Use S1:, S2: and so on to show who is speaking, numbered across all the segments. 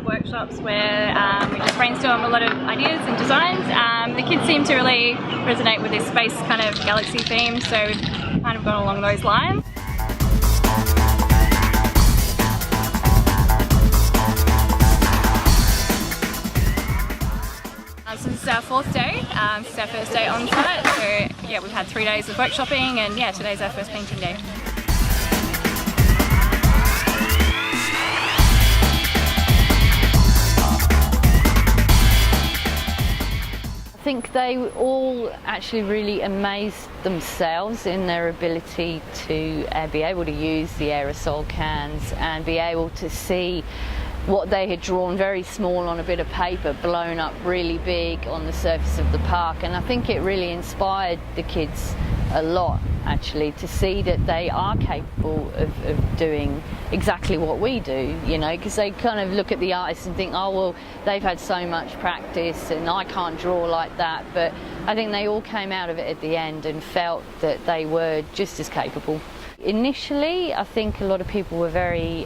S1: Workshops where we just brainstorm a lot of ideas and designs. The kids seem to really resonate with this space kind of galaxy theme, so we've kind of gone along those lines. So this is our fourth day, this is our first day on site, so yeah, we've had 3 days of workshopping, and yeah, today's our first painting day.
S2: I think they all actually really amazed themselves in their ability to be able to use the aerosol cans and be able to see what they had drawn very small on a bit of paper blown up really big on the surface of the park. And I think it really inspired the kids a lot, actually, to see that they are capable of doing exactly what we do, you know, because they kind of look at the artists and think, oh well, they've had so much practice and I can't draw like that. But I think they all came out of it at the end and felt that they were just as capable. Initially, I think a lot of people were very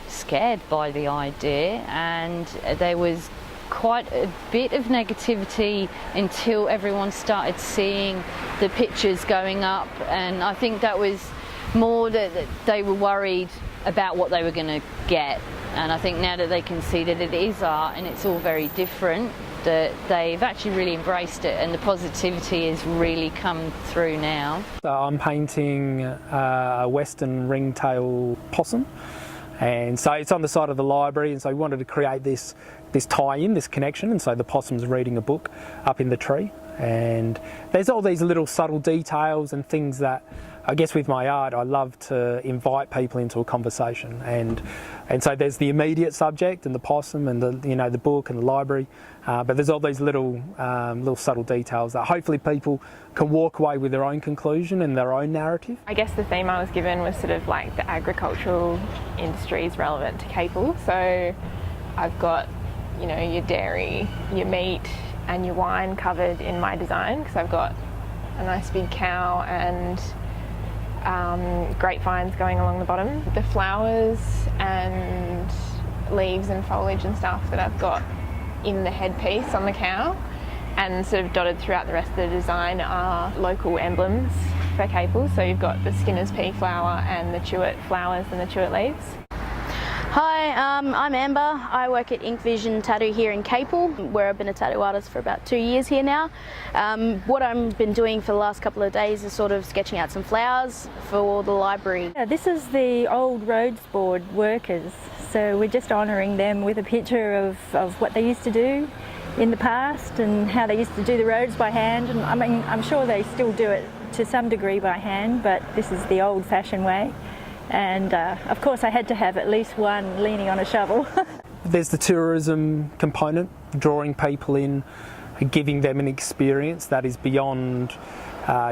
S2: scared by the idea, and there was quite a bit of negativity until everyone started seeing the pictures going up, and I think that was more that they were worried about what they were going to get. And I think now that they can see that it is art and it's all very different, that they've actually really embraced it, and the positivity has really come through now.
S3: So I'm painting a western ringtail possum, and so it's on the side of the library, and so we wanted to create this tie-in, this connection, and so the possum's reading a book up in the tree, and there's all these little subtle details and things that I guess with my art I love to invite people into a conversation, and so there's the immediate subject and the possum and the book and the library, but there's all these little subtle details that hopefully people can walk away with their own conclusion and their own narrative.
S4: I guess the theme I was given was sort of like the agricultural industries relevant to Capel. So I've got, you know, your dairy, your meat and your wine covered in my design, because I've got a nice big cow and grapevines going along the bottom. The flowers and leaves and foliage and stuff that I've got in the headpiece on the cow and sort of dotted throughout the rest of the design are local emblems for Capel. So you've got the Skinner's pea flower and the chewet flowers and the chewet leaves.
S5: Hi, I'm Amber. I work at Ink Vision Tattoo here in Capel, where I've been a tattoo artist for about 2 years here now. What I've been doing for the last couple of days is sort of sketching out some flowers for the library.
S6: Yeah, this is the old roads board workers, so we're just honouring them with a picture of what they used to do in the past and how they used to do the roads by hand. And I mean, I'm sure they still do it to some degree by hand, but this is the old-fashioned way. And of course I had to have at least one leaning on a shovel.
S3: There's the tourism component, drawing people in, giving them an experience that is beyond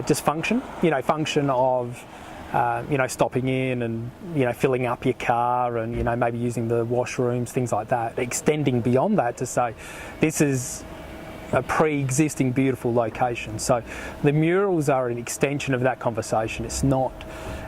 S3: just function. You know, function of stopping in and filling up your car and maybe using the washrooms, things like that. Extending beyond that to say this is a pre-existing beautiful location. So the murals are an extension of that conversation. It's not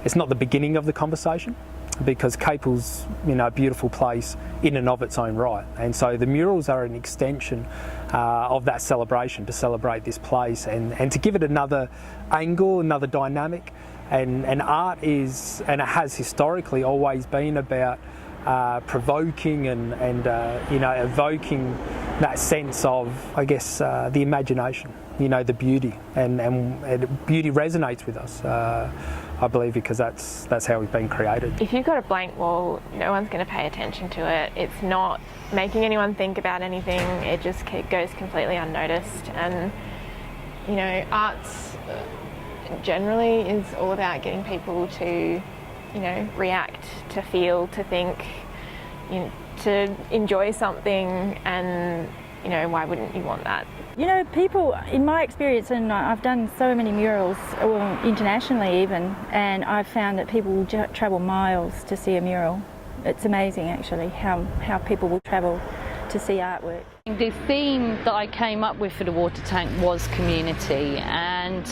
S3: the beginning of the conversation, because Capel's a beautiful place in and of its own right, and so the murals are an extension of that celebration, to celebrate this place and to give it another angle, another dynamic. And art is, and it has historically always been about provoking and evoking that sense of, I guess, the imagination, the beauty, and beauty resonates with us, I believe, because that's how we've been created.
S4: If you've got a blank wall, no one's going to pay attention to it. It's not making anyone think about anything. It just goes completely unnoticed. And arts generally is all about getting people to react, to feel, to think, to enjoy something, and why wouldn't you want that?
S6: People, in my experience, and I've done so many murals, internationally even, and I've found that people will travel miles to see a mural. it's amazing actually how people will travel to see artwork.
S2: The theme that I came up with for the water tank was community, and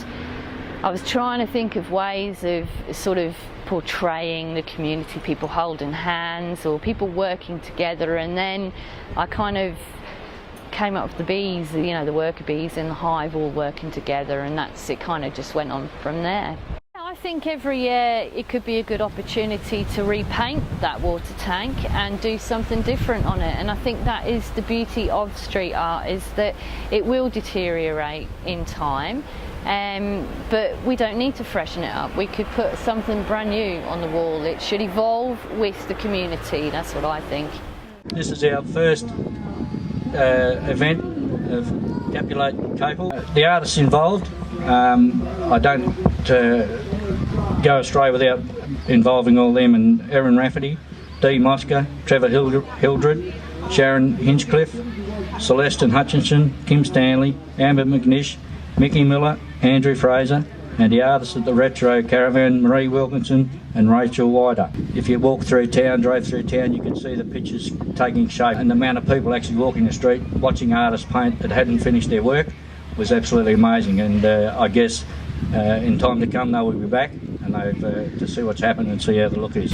S2: I was trying to think of ways of sort of portraying the community, people holding hands or people working together, and then I kind of came up with the bees, you know, the worker bees in the hive all working together, and it kind of just went on from there. I think every year it could be a good opportunity to repaint that water tank and do something different on it, and I think that is the beauty of street art, is that it will deteriorate in time, but we don't need to freshen it up. We could put something brand new on the wall. It should evolve with the community, that's what I think.
S7: This is our first event of Captivate Capel. The artists involved, I don't go astray without involving all them, and Erin Rafferty, Dee Mosca, Trevor Hildred, Sharon Hinchcliffe, Celeste Hutchinson, Kim Stanley, Amber McNish, Mickey Miller, Andrew Fraser, and the artists at the Retro Caravan, Marie Wilkinson and Rachel Wider. If you walk through town, drove through town, you can see the pictures taking shape, and the amount of people actually walking the street watching artists paint that hadn't finished their work was absolutely amazing. And I guess in time to come they will be back and they've to see what's happened and see how the look is.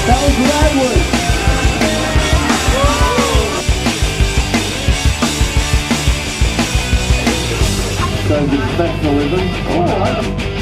S8: That was great work. So the professionalism. All right.